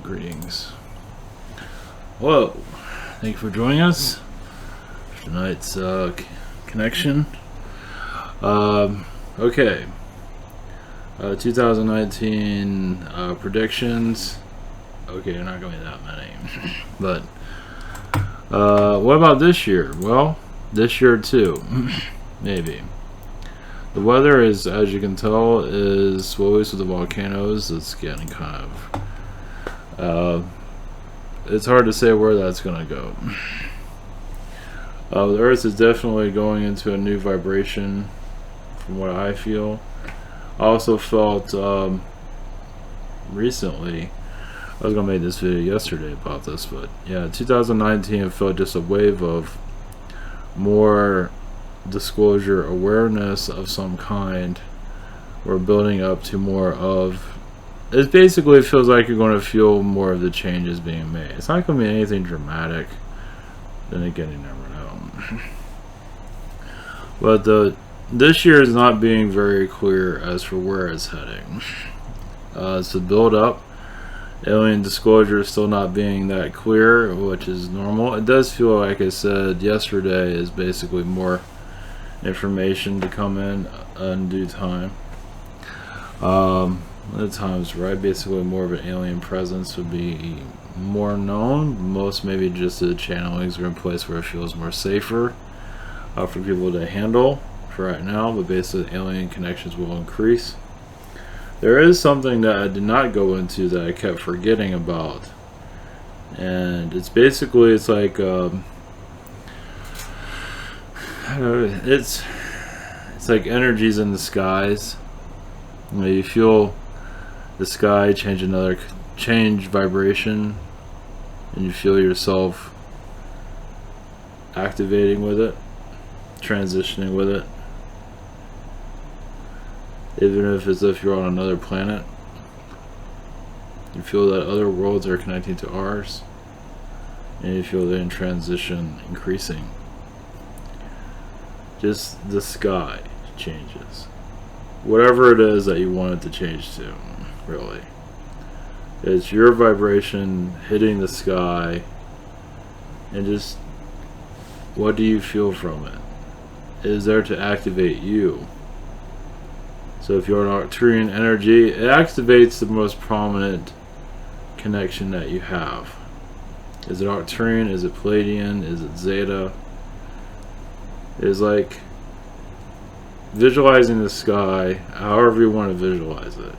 Greetings. Hello. Thank you for joining us for tonight's connection. Okay. 2019 predictions. Okay, they're not going to be that many. But what about this year? Well, this year too. Maybe. The weather is, as you can tell, is always with the volcanoes. It's getting kind of it's hard to say where that's going to go. The Earth is definitely going into a new vibration, from what I feel. I also felt recently, I was going to make this video yesterday about this, but yeah, 2019 felt just a wave of more disclosure, awareness of some kind. We're building up to more of it. Basically feels like you're going to feel more of the changes being made. It's not going to be anything dramatic. Then again, you never know. But this year is not being very clear as for where it's heading. It's a build up. Alien disclosure is still not being that clear, which is normal. It does feel like I said yesterday is basically more information to come in due time. At times, right? Basically, more of an alien presence would be more known. Most maybe just the channelings are in place where it feels more safer for people to handle for right now. But basically, alien connections will increase. There is something that I did not go into that I kept forgetting about, and it's basically like it's like energies in the skies. You know, you feel the sky change vibration, and you feel yourself activating with it, transitioning with it, even if it's if you're on another planet. You feel that other worlds are connecting to ours, and you feel the in transition increasing. Just the sky changes. Whatever it is that you want it to change to, really. It's your vibration hitting the sky, and just what do you feel from it? It is there to activate you. So if you're an Arcturian energy, it activates the most prominent connection that you have. Is it Arcturian? Is it Palladian? Is it Zeta? It's like visualizing the sky however you want to visualize it.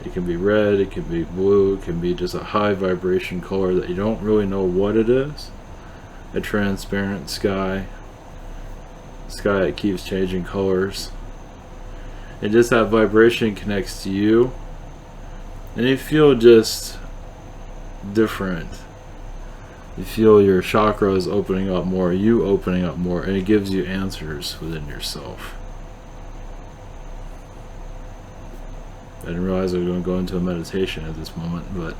It can be red, it can be blue, it can be just a high vibration color that you don't really know what it is. A transparent sky. Sky that keeps changing colors. And just that vibration connects to you. And you feel just different. You feel your chakras opening up more, you opening up more, and it gives you answers within yourself. I didn't realize I was going to go into a meditation at this moment, but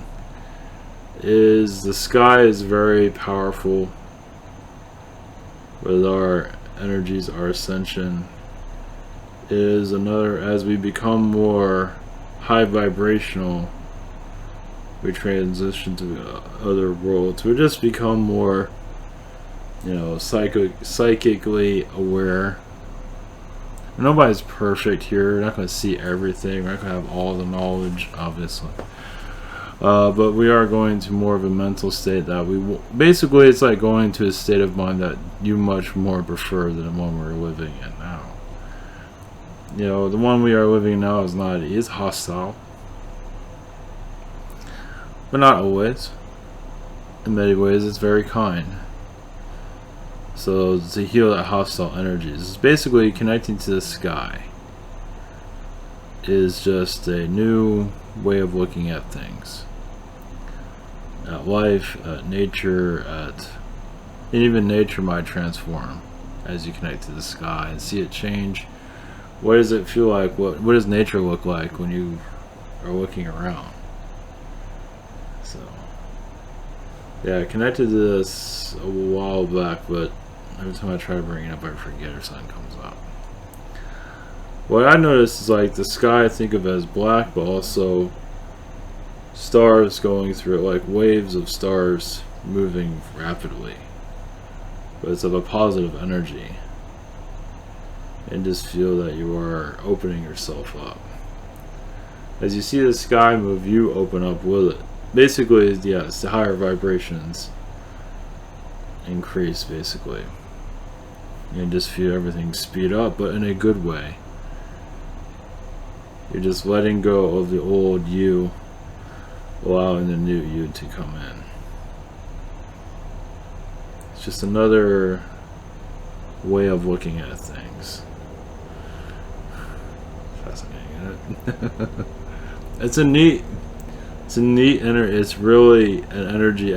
the sky is very powerful with our energies, our ascension. Is another, as we become more high vibrational, we transition to other worlds. We just become more, psychically aware. Nobody's perfect here. We're not going to see everything. We're not going to have all the knowledge, obviously. But we are going to more of a mental state that basically it's like going to a state of mind that you much more prefer than the one we're living in now. The one we are living in now is hostile. But not always. In many ways, it's very kind. So to heal that hostile energies is basically connecting to the sky. Is just a new way of looking at things. At life, at nature, and even nature might transform as you connect to the sky and see it change. What does it feel like? What does nature look like when you are looking around? So, yeah, I connected to this a while back, but every time I try to bring it up, I forget or something comes up. What I noticed is like the sky I think of as black, but also stars going through it, like waves of stars moving rapidly. But it's of a positive energy. And just feel that you are opening yourself up. As you see the sky move, you open up with it. Basically, yes, the higher vibrations increase, basically. And just feel everything speed up, but in a good way. You're just letting go of the old you, allowing the new you to come in. It's just another way of looking at things. Fascinating, isn't it? It's a neat energy. It's really an energy.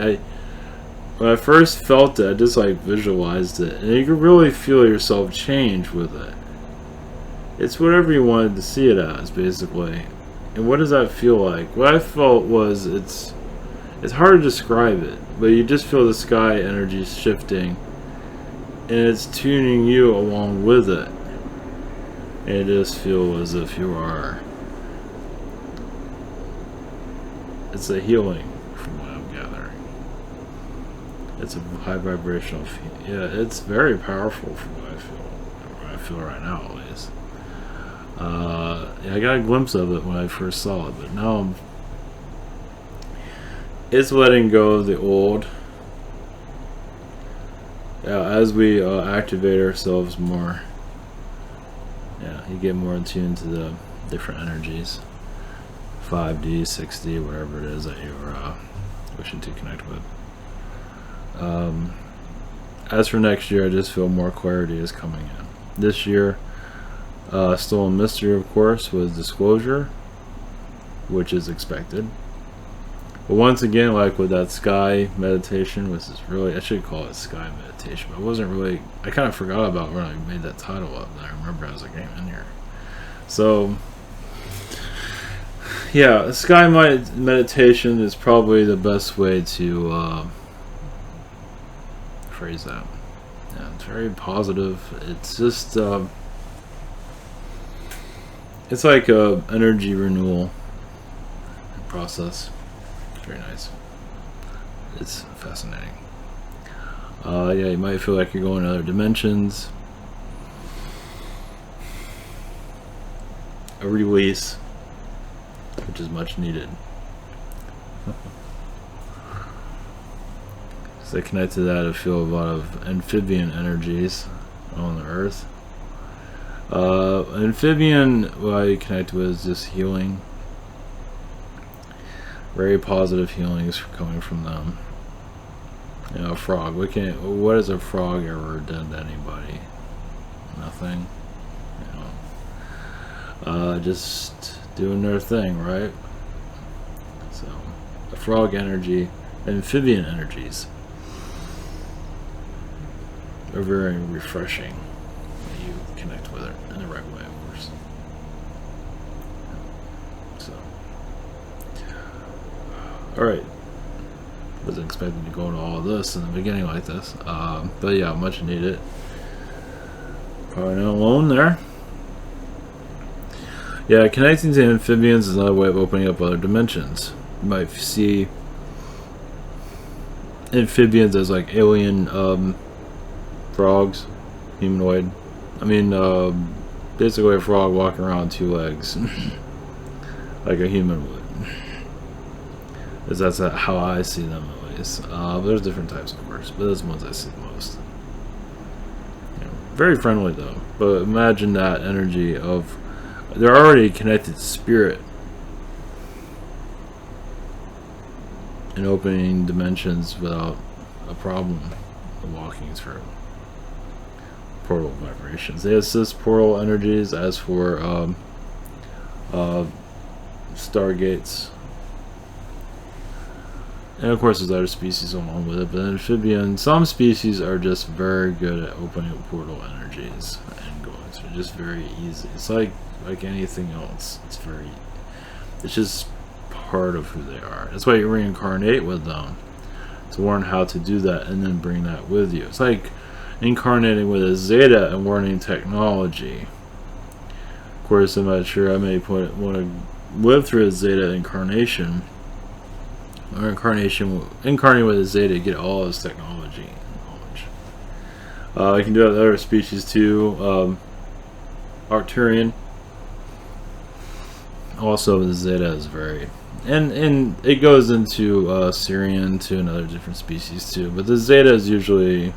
When I first felt it, I just like visualized it, and you can really feel yourself change with it. It's whatever you wanted to see it as, basically. And what does that feel like? What I felt was it's hard to describe it, but you just feel the sky energy shifting, and it's tuning you along with it. And it just feels as if you are. It's a healing, from what I'm gathering. It's a high vibrational feel. Yeah, it's very powerful from what I feel right now, at least. Yeah, I got a glimpse of it when I first saw it, but now it's letting go of the old. Yeah, as we activate ourselves more, yeah, you get more in tune to the different energies. 5D, 6D, whatever it is that you're wishing to connect with. As for next year, I just feel more clarity is coming in. This year, still a mystery, of course, with disclosure, which is expected. But once again, like with that sky meditation, which is really, I should call it sky meditation, but it wasn't really, I kind of forgot about when I made that title up. I remember as I came in here. So, yeah, sky meditation is probably the best way to phrase that. Yeah, it's very positive. It's just, it's like a energy renewal process. It's very nice. It's fascinating. Yeah, you might feel like you're going to other dimensions. A release, which is much needed. So I connect to that, I feel a lot of amphibian energies on the earth. Amphibian, what I connect with is just healing. Very positive healings coming from them. You know, a frog. What has a frog ever done to anybody? Nothing. You know, just doing their thing, right? So, a frog energy, amphibian energies are very refreshing when you connect with it in the right way, of course. So, alright. Wasn't expecting to go into all of this in the beginning like this. But yeah, much needed. Probably not alone there. Yeah, connecting to amphibians is another way of opening up other dimensions. You might see amphibians as like alien frogs, humanoid. I mean, basically a frog walking around on two legs, like a human would. That's how I see them, at least. There's different types, of course, but those ones I see the most. You know, very friendly, though. But imagine that energy of, they're already connected to spirit and opening dimensions without a problem of walking through portal vibrations. They assist portal energies. As for stargates, and of course there's other species along with it, but amphibian, some species are just very good at opening up portal energies and going through, just very easy. It's like anything else. It's just part of who they are. That's why you reincarnate with them, to learn how to do that and then bring that with you. It's like incarnating with a Zeta and learning technology. Of course, I'm not sure I may want to live through a Zeta incarnation or Incarnation, incarnate with a Zeta to get all his technology knowledge. You can do it with other species too. Arcturian, also the Zeta is very, and it goes into Syrian too and other different species too. But the Zeta is usually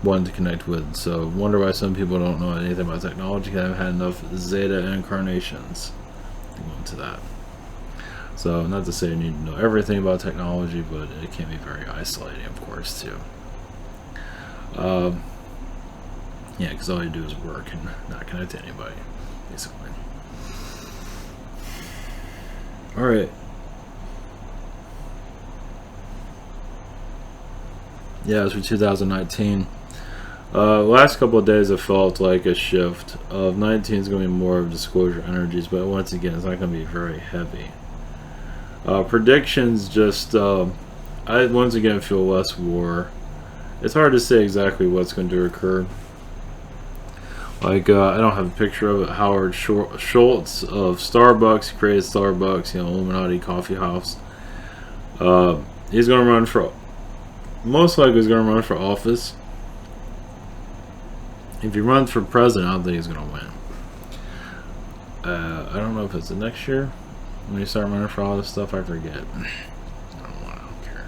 one to connect with. So wonder why some people don't know anything about technology. I haven't had enough Zeta incarnations to go into that. So not to say you need to know everything about technology, but it can be very isolating, of course, too. Yeah, because all you do is work and not connect to anybody, basically. All right. Yeah, as for 2019, last couple of days I felt like a shift of 19 is going to be more of disclosure energies, but once again, it's not going to be very heavy. Predictions just, I once again feel less war. It's hard to say exactly what's going to occur. Like, I don't have a picture of it. Howard Schultz of Starbucks, he created Starbucks, Illuminati coffee house. He's going to run for, most likely he's going to run for office. If he runs for president, I don't think he's going to win. I don't know if it's the next year when you start running for all this stuff. I forget. I don't care.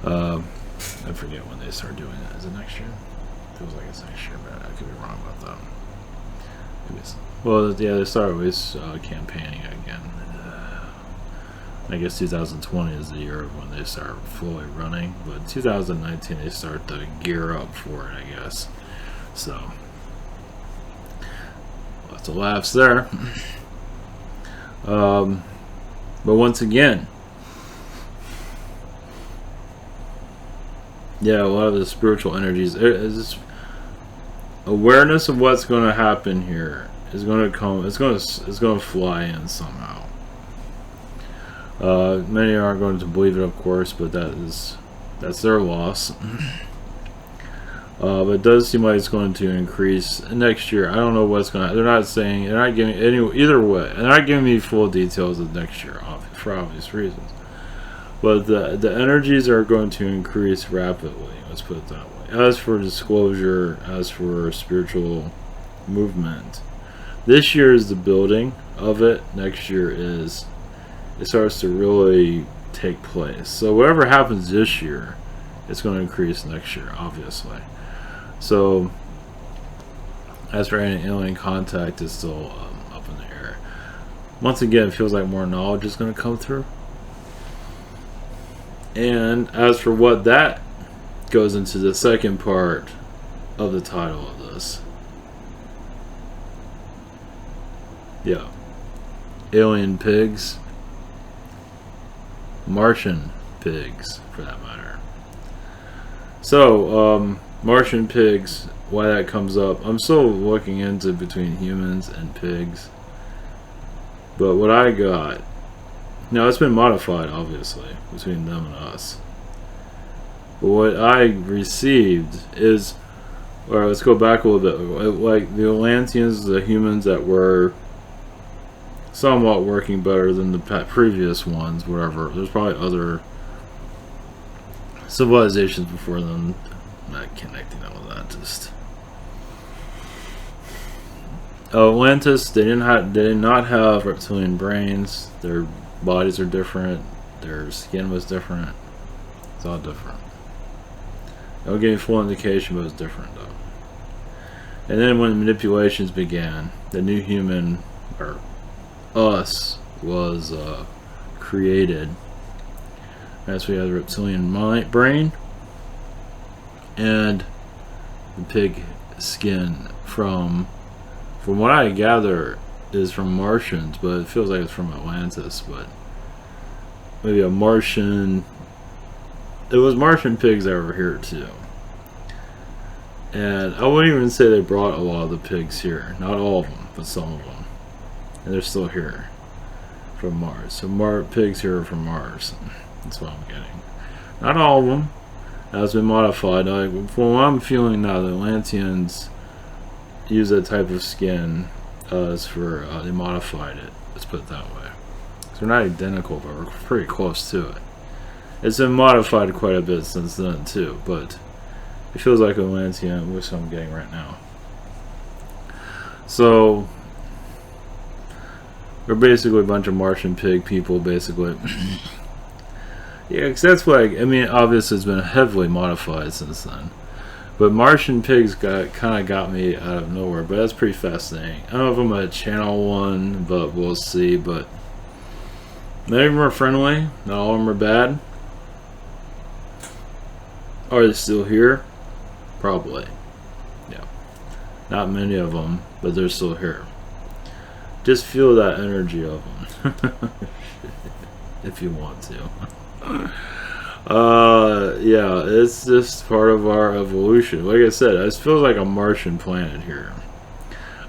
I forget when they start doing it. Is it next year? Feels like it's next year, but I could be wrong about that. Well, yeah, they start with campaigning again. I guess 2020 is the year of when they start fully running, but 2019 they start to gear up for it, I guess. So, lots of laughs there. But once again, yeah, a lot of the spiritual energies, is awareness of what's going to happen here is going to come. It's going to fly in somehow. Many aren't going to believe it, of course, but that's their loss. But it does seem like it's going to increase next year. I don't know what's going to. They're not saying. They're not giving either way. They're not giving me full details of next year, for obvious reasons. But the energies are going to increase rapidly. Let's put it that way. As for disclosure, as for spiritual movement, this year is the building of it. Next year is it starts to really take place. So whatever happens this year, it's going to increase next year, obviously. So as for any alien contact, is still up in the air. Once again, it feels like more knowledge is going to come through. And as for what that goes into the second part of the title of this. Yeah. Alien pigs. Martian pigs, for that matter. So, Martian pigs, why that comes up. I'm still looking into between humans and pigs. But what I got, now it's been modified obviously between them and us. But what I received is, or let's go back a little bit, like the Atlanteans, the humans that were somewhat working better than the previous ones, whatever. There's probably other civilizations before them. I'm not connecting all of that. Just Atlantis, they did not have reptilian brains. Their bodies are different. Their skin was different. It's all different. Don't give me full indication, but it's different though. And then when manipulations began, the new human, or us, was created. As we had the reptilian brain and the pig skin from what I gather is from Martians, but it feels like it's from Atlantis. But maybe a Martian. It was Martian pigs that were here too. And I wouldn't even say they brought a lot of the pigs here. Not all of them, but some of them. And they're still here from Mars. So pigs here are from Mars. That's what I'm getting. Not all of them. That's been modified. From what I'm feeling now, the Atlanteans use that type of skin as for, they modified it. Let's put it that way. So They're not identical, but we're pretty close to it. It's been modified quite a bit since then too, but it feels like Atlantean, which I'm getting right now. So we're basically a bunch of Martian pig people, basically. Yeah, because that's why, I mean, obviously it's been heavily modified since then. But Martian pigs kind of got me out of nowhere, but that's pretty fascinating. I don't know if I'm going to channel one, but we'll see. But many of them are friendly, not all of them are bad. Are they still here? Probably. Yeah. Not many of them, but they're still here. Just feel that energy of them. If you want to. Yeah, it's just part of our evolution. Like I said, it feels like a Martian planet here.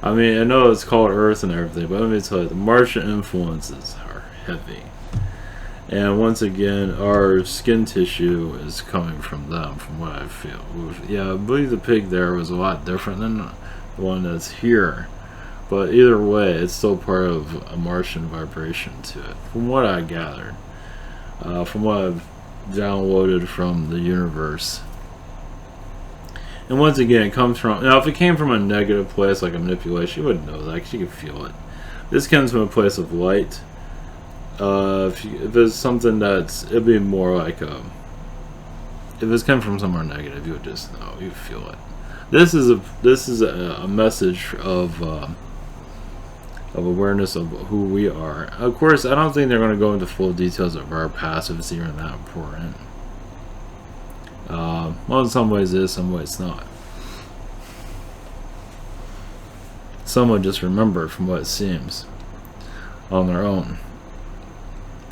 I mean, I know it's called Earth and everything, but let me tell you, the Martian influences are heavy. And once again, our skin tissue is coming from them, from what I feel. Yeah, I believe the pig there was a lot different than the one that's here. But either way, it's still part of a Martian vibration to it, from what I gathered. From what I've downloaded from the universe. And once again, it comes from... Now, if it came from a negative place, like a manipulation, you wouldn't know that, because you could feel it. This comes from a place of light. If it's something that's... It'd be more like a... If it's coming from somewhere negative, you would just know. You feel it. This is a message of awareness of who we are. Of course, I don't think they're going to go into full details of our past if it's even that important. Well, in some ways it is, some ways not. Some would just remember from what it seems on their own.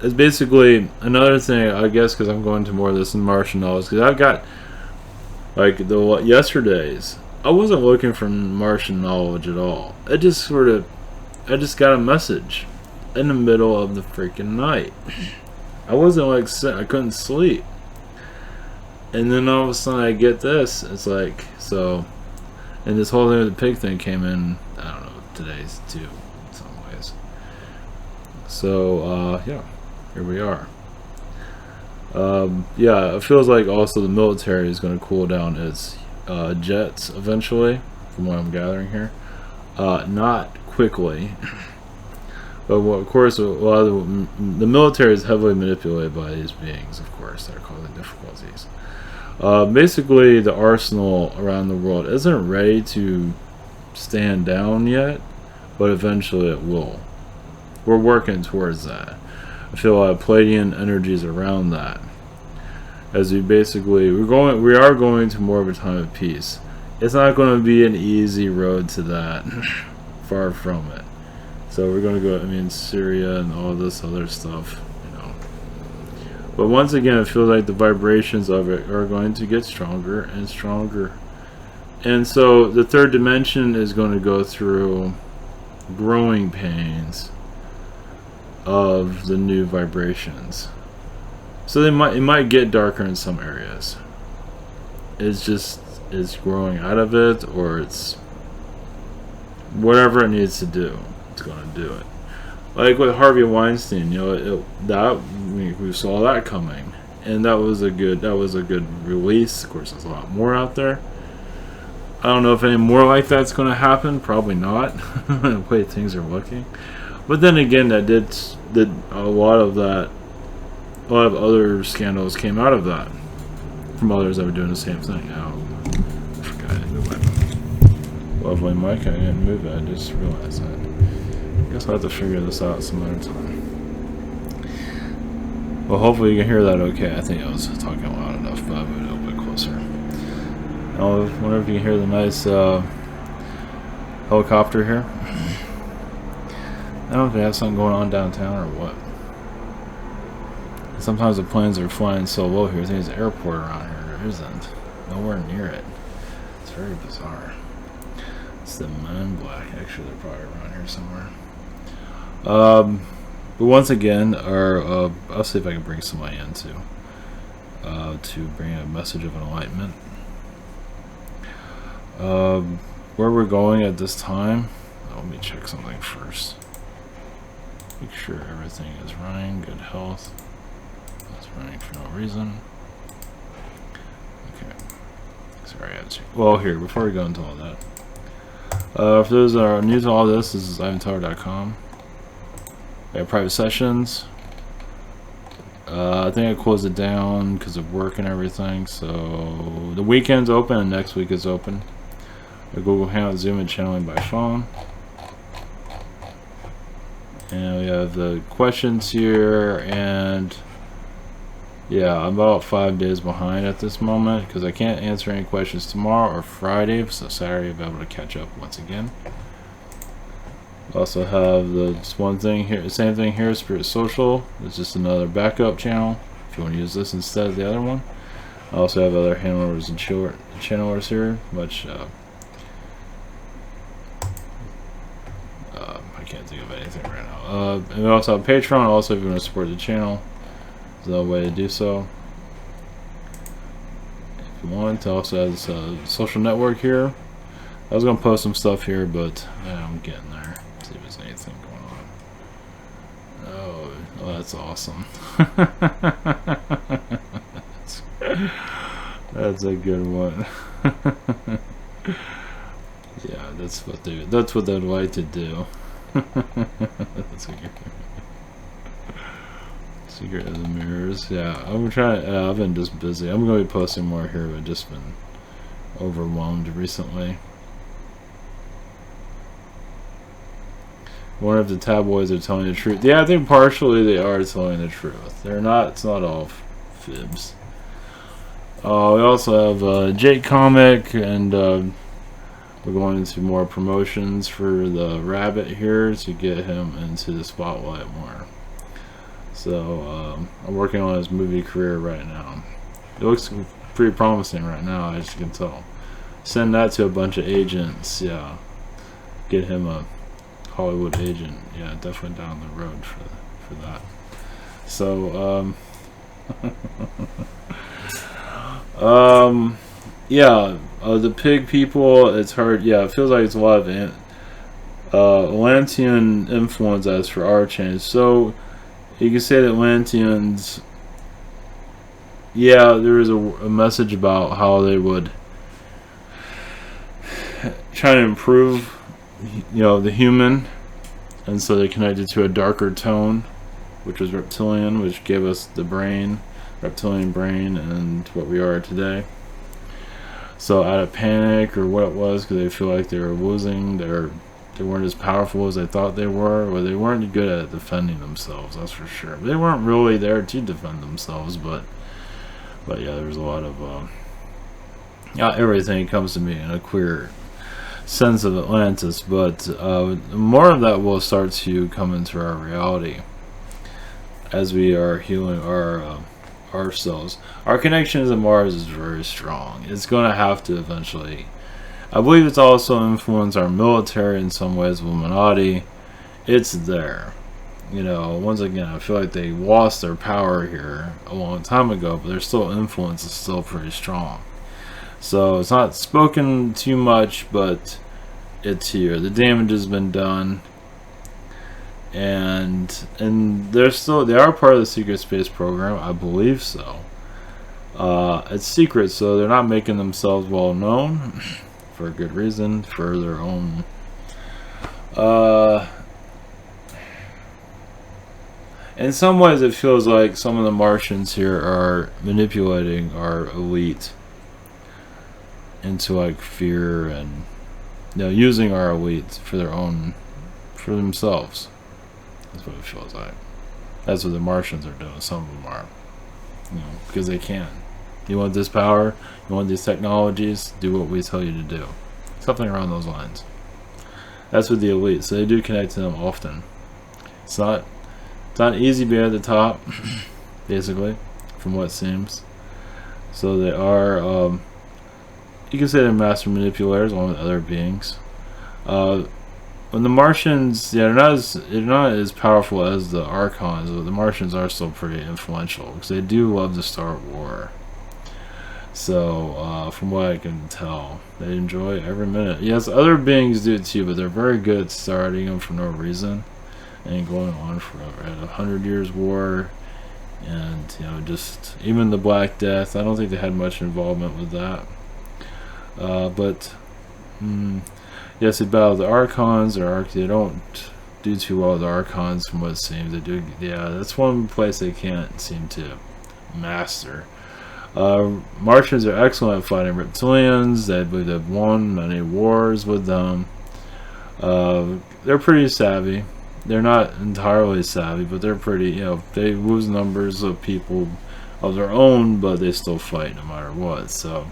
It's basically another thing, I guess, because I'm going to more of this in Martian knowledge, because I've got, like, yesterday's, I wasn't looking for Martian knowledge at all. It just sort of, I just got a message in the middle of the freaking night. I wasn't like sick, I couldn't sleep. And then all of a sudden I get this. It's like, so, and this whole thing with the pig thing came in, I don't know, today's too, in some ways. So, yeah, here we are. Yeah, it feels like also the military is going to cool down its jets eventually, from what I'm gathering here. Not quickly, but of course a lot of the military is heavily manipulated by these beings, of course, that are causing difficulties. Basically, the arsenal around the world isn't ready to stand down yet, but eventually it will. We're working towards that. I feel a lot of Palladian energies around that. As we are going to more of a time of peace. It's not going to be an easy road to that. Far from it. So we're going to go, I mean, Syria and all this other stuff, you know. But once again, it feels like the vibrations of it are going to get stronger and stronger. And so the third dimension is going to go through growing pains of the new vibrations. So it might get darker in some areas. It's growing out of it, or it's whatever it needs to do, it's going to do it. Like with Harvey Weinstein, you know, we saw that coming, and that was a good release. Of course, there's a lot more out there. I don't know if any more like that's going to happen. Probably not, the way things are looking. But then again, that did a lot of other scandals came out of that from others that were doing the same thing. Now, I forgot to move my lovely mic. I didn't move it. I just realized that. I guess I'll have to figure this out some other time. Well, hopefully you can hear that okay. I think I was talking loud enough, but I'll move it a little bit closer. I wonder if you can hear the nice helicopter here. I don't know if they have something going on downtown or what. Sometimes the planes are flying so low here. I think there's an airport around here. There isn't. Nowhere near it. It's very bizarre. It's the Men in Black. Actually, they're probably around here somewhere. But once again, I'll see if I can bring somebody in to bring a message of enlightenment. Where we're going at this time, let me check something first. Make sure everything is running, good health. It's running for no reason. Okay. Sorry, I had to. Well, here, before we go into all that. For those that are new to all this is ivantower.com. We have private sessions. I think I closed it down because of work and everything. So the weekend's open and next week is open. The Google Hangout, Zoom, and channeling by phone. And we have the questions here, and yeah, I'm about 5 days behind at this moment because I can't answer any questions tomorrow or Friday, so Saturday I'll be able to catch up once again. Also have this one thing here, same thing here, Spirit Social. It's just another backup channel if you want to use this instead of the other one. I also have other handlers and channelers here, which I can't think of anything right now. And we also have Patreon. Also, if you want to support the channel, there's another way to do so. If you want, also has a social network here. I was gonna post some stuff here, but yeah, I'm getting there. See if there's anything going on. Oh, that's awesome. That's a good one. Yeah, that's what they'd like to do. That's a good Secret of the Mirrors. Yeah, I'm trying. I've been just busy. I'm gonna be posting more here, but just been overwhelmed recently. I wonder if the tabloids are telling the truth. Yeah, I think partially they are telling the truth. They're not. It's not all fibs. We also have Jake Comic, and we're going into more promotions for the Rabbit here to get him into the spotlight more. So I'm working on his movie career right now. It looks pretty promising right now, as you can tell. Send that to a bunch of agents. Yeah, get him a Hollywood agent. Yeah, definitely down the road for that. So yeah, the pig people, it's hard. Yeah, it feels like it's a lot of Atlantean influence as for our change. So you can say that Atlanteans, yeah, there is a message about how they would try to improve, the human, and so they connected to a darker tone, which was reptilian, which gave us the reptilian brain, and what we are today. So out of panic or what it was, because they feel like they were losing, they weren't as powerful as they thought they were, or they weren't good at defending themselves, that's for sure. They weren't really there to defend themselves, but yeah, there's a lot of everything comes to me in a queer sense of Atlantis, but more of that will start to come into our reality as we are healing ourselves. Our connection to Mars is very strong. It's going to have to eventually. I believe it's also influenced our military in some ways, Illuminati. It's there. Once again, I feel like they lost their power here a long time ago, but their influence is still pretty strong. So it's not spoken too much, but it's here. The damage has been done. And they are part of the secret space program, I believe so. It's secret, so they're not making themselves well known for a good reason, for their own in some ways it feels like some of the Martians here are manipulating our elite into like fear, and using our elite for themselves. That's what it feels like. That's what the Martians are doing. Some of them are. Because they can. You want this power? You want these technologies? Do what we tell you to do. Something around those lines. That's with the elite. So they do connect to them often. It's not easy being at the top, basically, from what it seems. So they are, you can say they're master manipulators along with other beings. When the Martians, they're not as powerful as the archons, but the Martians are still pretty influential because they do love to start war. So, from what I can tell, they enjoy every minute. Yes, other beings do it too, but they're very good at starting them for no reason. and going on forever. Had 100 Years War, and just even the Black Death. I don't think they had much involvement with that. But yes, they battle the archons. They don't do too well with the archons, from what it seems. They do. Yeah, that's one place they can't seem to master. Martians are excellent at fighting reptilians. They believe they've won many wars with them. They're pretty savvy. They're not entirely savvy, but they're pretty, they lose numbers of people of their own, but they still fight no matter what. So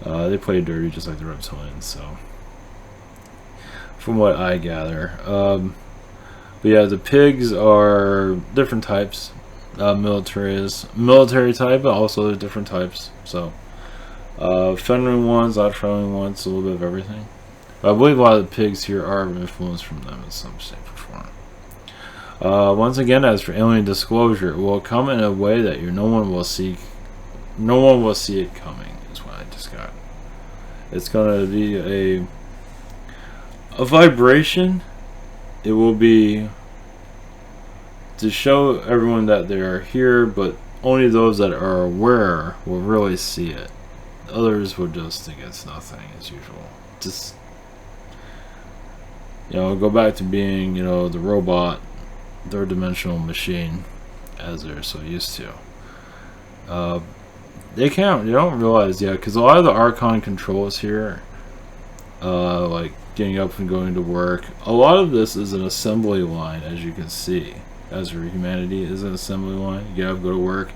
they play dirty just like the reptilians. So from what I gather, but yeah, the pigs are different types. Military type, but also there's different types. So friendly ones, not friendly ones, a little bit of everything. But I believe a lot of the pigs here are influenced from them in some shape or form. Once again, as for alien disclosure, it will come in a way that no one will see it coming, is what I just got. It's gonna be a vibration. It will be to show everyone that they are here, but only those that are aware will really see it. Others will just think it's nothing, as usual. Just go back to being the robot, third dimensional machine, as they're so used to. They don't realize yet, because a lot of the archon controls here, like getting up and going to work, a lot of this is an assembly line, as you can see. As for humanity, is an assembly line. You get up, go to work,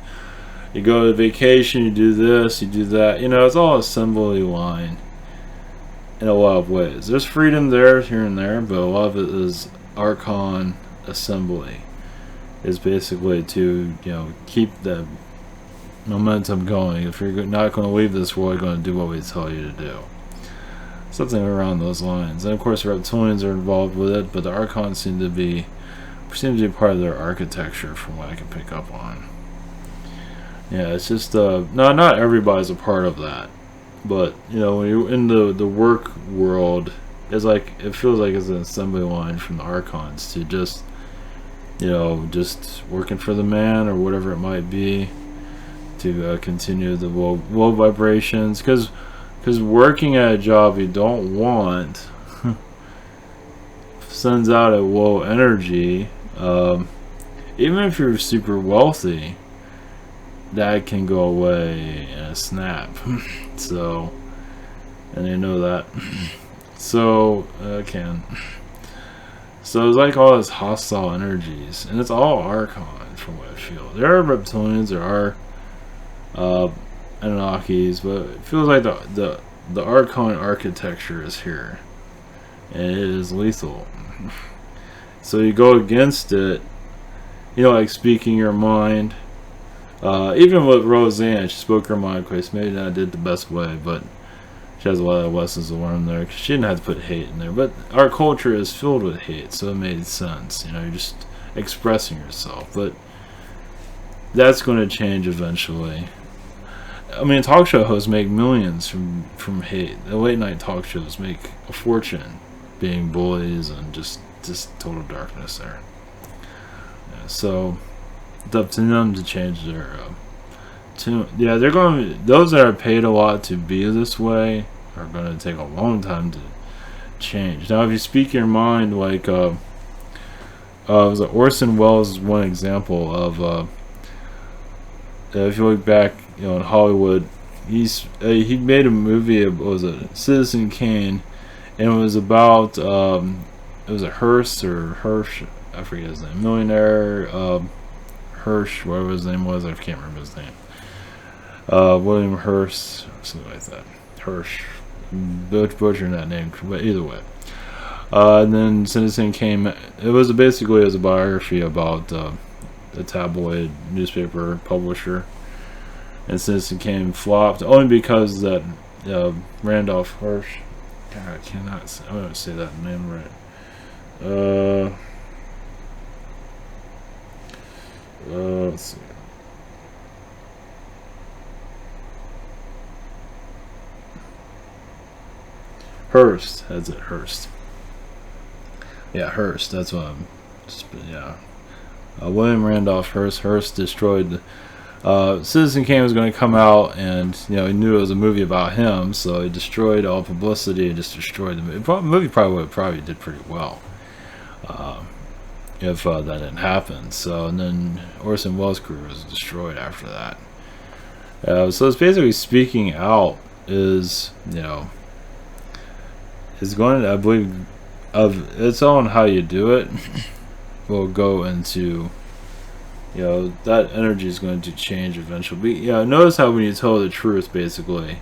you go to vacation, you do this, you do that. It's all assembly line in a lot of ways. There's freedom there, here and there, but a lot of it is archon assembly. Is basically to keep the momentum going. If you're not going to leave this world, you're going to do what we tell you to do. Something around those lines. And of course, reptilians are involved with it, but the archons seem to be part of their architecture, from what I can pick up on. Yeah, it's just not everybody's a part of that, but when you're in the work world, it feels like it's an assembly line from the archons to just working for the man or whatever it might be, to continue the low vibrations, because working at a job you don't want sends out a low energy. Even if you're super wealthy, that can go away in a snap. So, and they know that. So it's like all this hostile energies, and it's all archon, from what I feel. There are reptilians, there are Anunnakis, but it feels like the archon architecture is here, and it is lethal. So you go against it, like speaking your mind. Even with Roseanne, she spoke her mind quite. Maybe not did the best way, but she has a lot of lessons to learn there, because she didn't have to put hate in there. But our culture is filled with hate, so it made sense. You're just expressing yourself. But that's going to change eventually. I mean, talk show hosts make millions from hate. The late night talk shows make a fortune being bullies and just total darkness there. Yeah, so it's up to them to change their they're going to, those that are paid a lot to be this way are going to take a long time to change. Now if you speak your mind, like Orson Welles is one example of if you look back in Hollywood, he made a movie, was it Citizen Kane, and it was about it was a Hirsch, I forget his name, millionaire Hirsch, whatever his name was, I can't remember his name. William Hirsch, something like that. Hirsch, butchering that name, but either way. And then Citizen Kane, it was basically a biography about the tabloid newspaper publisher. And Citizen Kane flopped only because that Randolph Hirsch, God, I cannot, I'm going to say that name right. Let's see. Hearst, that's it, Hearst. Yeah, Hearst, that's what I'm Yeah. William Randolph Hearst. Hearst destroyed. Citizen Kane was going to come out, and he knew it was a movie about him, so he destroyed all publicity and just destroyed the movie. The movie probably did pretty well if that didn't happen. So, and then Orson Welles' career was destroyed after that. So it's basically speaking out is is going to, I believe, of its own how you do it will go into. That energy is going to change eventually. But, notice how when you tell the truth, basically,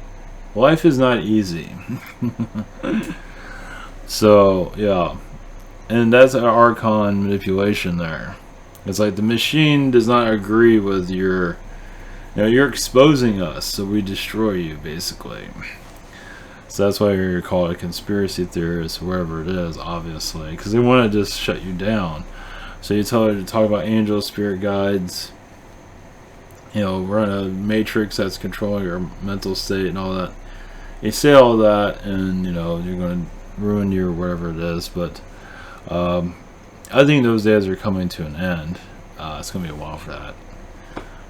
life is not easy. So, and that's an archon manipulation there. It's like the machine does not agree with your, you're exposing us, so we destroy you, basically. So that's why you're called a conspiracy theorist, wherever it is, obviously, because they want to just shut you down. So you tell her to talk about angels, spirit guides, we're in a matrix that's controlling your mental state and all that. You say all that, and you're going to ruin your whatever it is. But I think those days are coming to an end. It's going to be a while for that.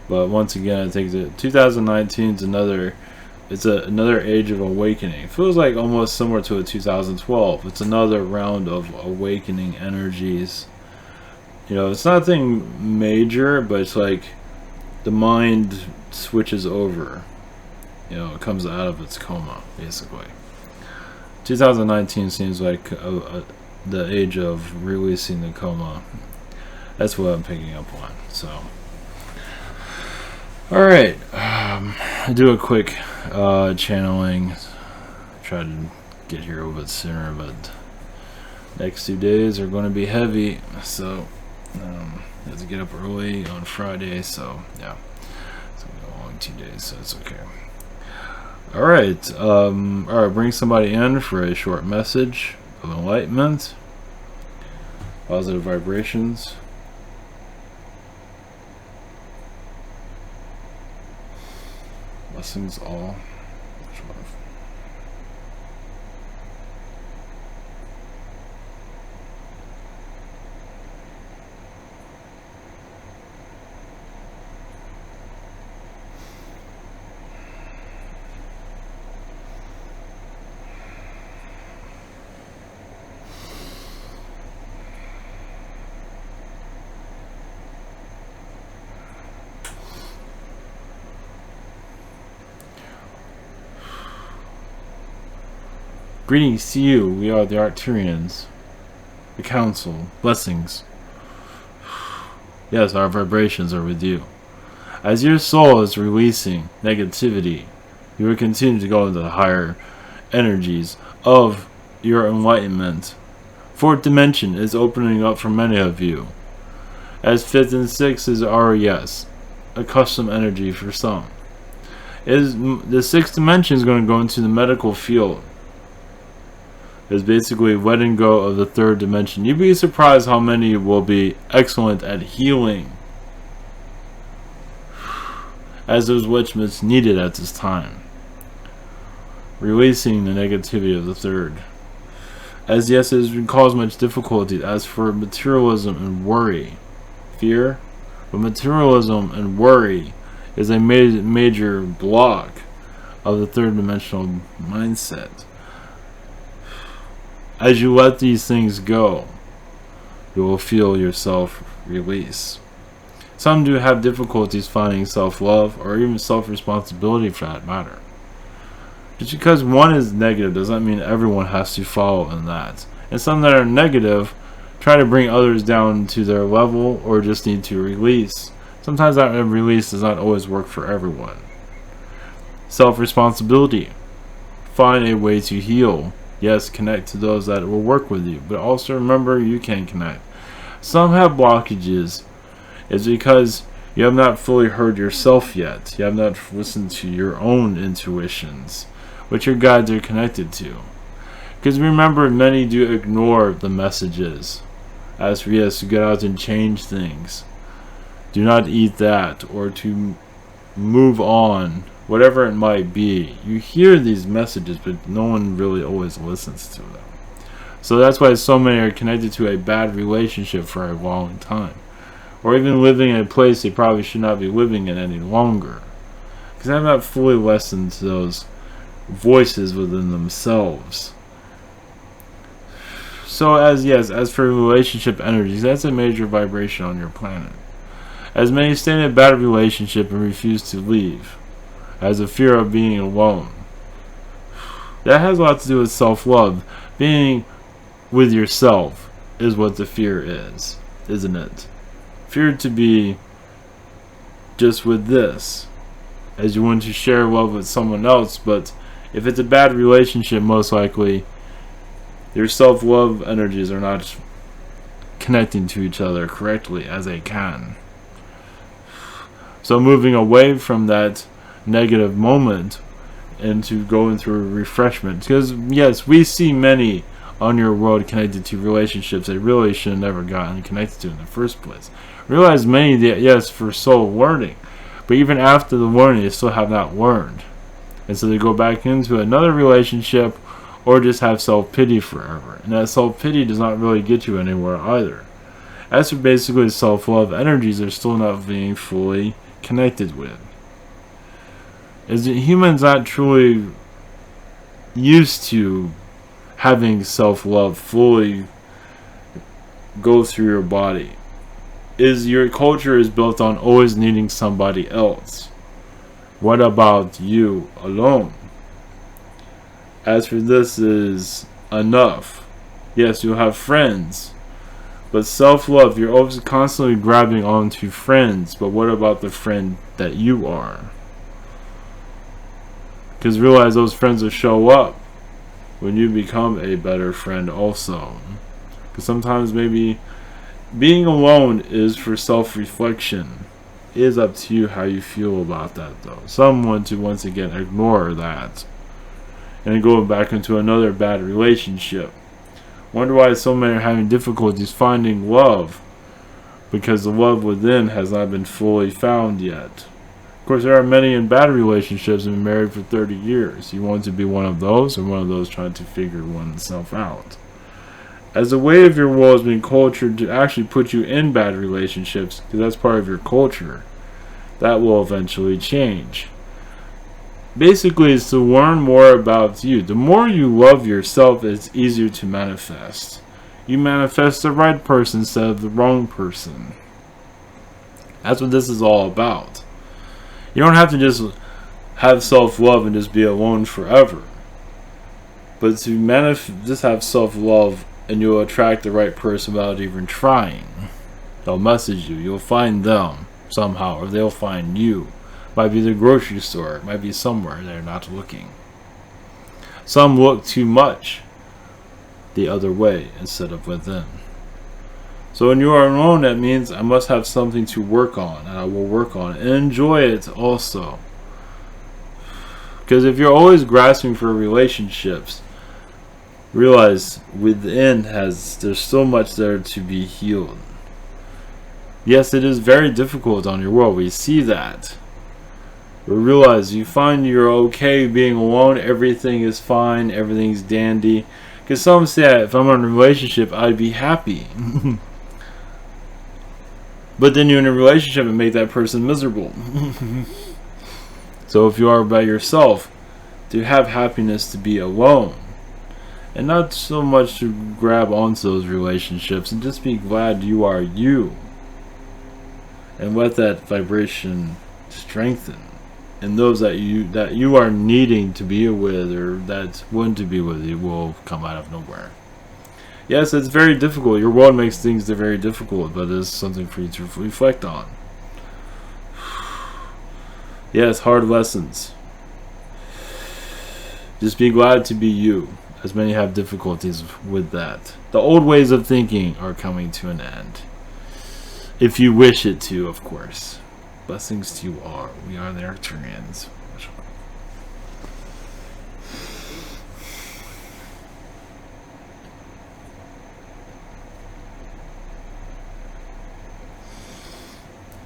But once again, I think that 2019 is another age of awakening. It feels like almost similar to a 2012. It's another round of awakening energies. It's nothing major, but it's like the mind switches over. It comes out of its coma, basically. 2019 seems like the age of releasing the coma. That's what I'm picking up on. So, alright. Do a quick channeling. Try to get here a little bit sooner, but next 2 days are going to be heavy. So, I have to get up early on Friday, so yeah, it's gonna be a long 2 days, so it's okay. Alright, bring somebody in for a short message of enlightenment, positive vibrations. Blessings all. Greetings to you, we are the Arcturians, the Council, blessings. Yes, our vibrations are with you. As your soul is releasing negativity, you will continue to go into the higher energies of your enlightenment. Fourth dimension is opening up for many of you, as fifth and sixth is RES, a custom energy for some. The sixth dimension is going to go into the medical field. Is basically letting go of the third dimension. You'd be surprised how many will be excellent at healing, as those witchments needed at this time. Releasing the negativity of the third. As yes, it has caused much difficulty. As for materialism and worry, fear, but materialism and worry is a major block of the third dimensional mindset. As you let these things go, you will feel yourself release. Some do have difficulties finding self-love or even self-responsibility for that matter. Just because one is negative does not mean everyone has to follow in that. And some that are negative try to bring others down to their level or just need to release. Sometimes that release does not always work for everyone. Self-responsibility. Find a way to heal. Yes, connect to those that will work with you, but also remember you can connect. Some have blockages. It's because you have not fully heard yourself yet. You have not listened to your own intuitions, which your guides are connected to. Because remember, many do ignore the messages. As for yes, to get out and change things. Do not eat that, or to move on. Whatever it might be, you hear these messages, but no one really always listens to them. So that's why so many are connected to a bad relationship for a long time. Or even living in a place they probably should not be living in any longer. Because they've not fully listened to those voices within themselves. So as for relationship energies, that's a major vibration on your planet. As many stay in a bad relationship and refuse to leave, as a fear of being alone. That has a lot to do with self-love. Being with yourself is what the fear is, isn't it? Fear to be just with this, as you want to share love with someone else, but if it's a bad relationship, most likely your self-love energies are not connecting to each other correctly as they can. So moving away from that negative moment into going through refreshment, because yes, we see many on your world connected to relationships they really should have never gotten connected to in the first place. Realize many that, yes, for soul learning, but even after the learning they still have not learned, and so they go back into another relationship or just have self-pity forever, and that self-pity does not really get you anywhere either. As for basically self-love energies, they're still not being fully connected with. Is that humans not truly used to having self-love fully go through your body? Is your culture is built on always needing somebody else? What about you alone? As for this is enough. Yes, you'll have friends, but self-love, you're always constantly grabbing onto friends, but what about the friend that you are? Because realize those friends will show up when you become a better friend also. Because sometimes maybe being alone is for self-reflection. It is up to you how you feel about that though. Some want to once again ignore that and go back into another bad relationship. Wonder why so many are having difficulties finding love, because the love within has not been fully found yet. Of course, there are many in bad relationships and been married for 30 years. You want to be one of those, or one of those trying to figure oneself out? As the way of your world has been cultured to actually put you in bad relationships, because that's part of your culture, that will eventually change. Basically, it's to learn more about you. The more you love yourself, it's easier to manifest. You manifest the right person instead of the wrong person. That's what this is all about. You don't have to just have self-love and just be alone forever. But to just have self-love and you'll attract the right person without even trying. They'll message you. You'll find them somehow, or they'll find you. Might be the grocery store. It might be somewhere they're not looking. Some look too much the other way instead of within. So when you are alone, that means I must have something to work on, and I will work on it and enjoy it also. Because if you're always grasping for relationships, realize within there's so much there to be healed. Yes, it is very difficult on your world. We see that. But realize you find you're okay being alone, everything is fine, everything's dandy. Because some say if I'm in a relationship, I'd be happy. But then you're in a relationship and make that person miserable. So if you are by yourself, to have happiness to be alone. And not so much to grab onto those relationships, and just be glad you are you. And let that vibration strengthen. And those that you are needing to be with, or that want to be with you, will come out of nowhere. Yes, it's very difficult. Your world makes things very difficult, but it's something for you to reflect on. Yes, hard lessons. Just be glad to be you, as many have difficulties with that. The old ways of thinking are coming to an end. If you wish it to, of course. Blessings to you all. We are the Arcturians.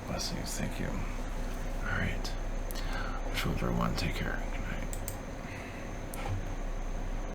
Blessings, thank you. Alright. Wish everyone take care.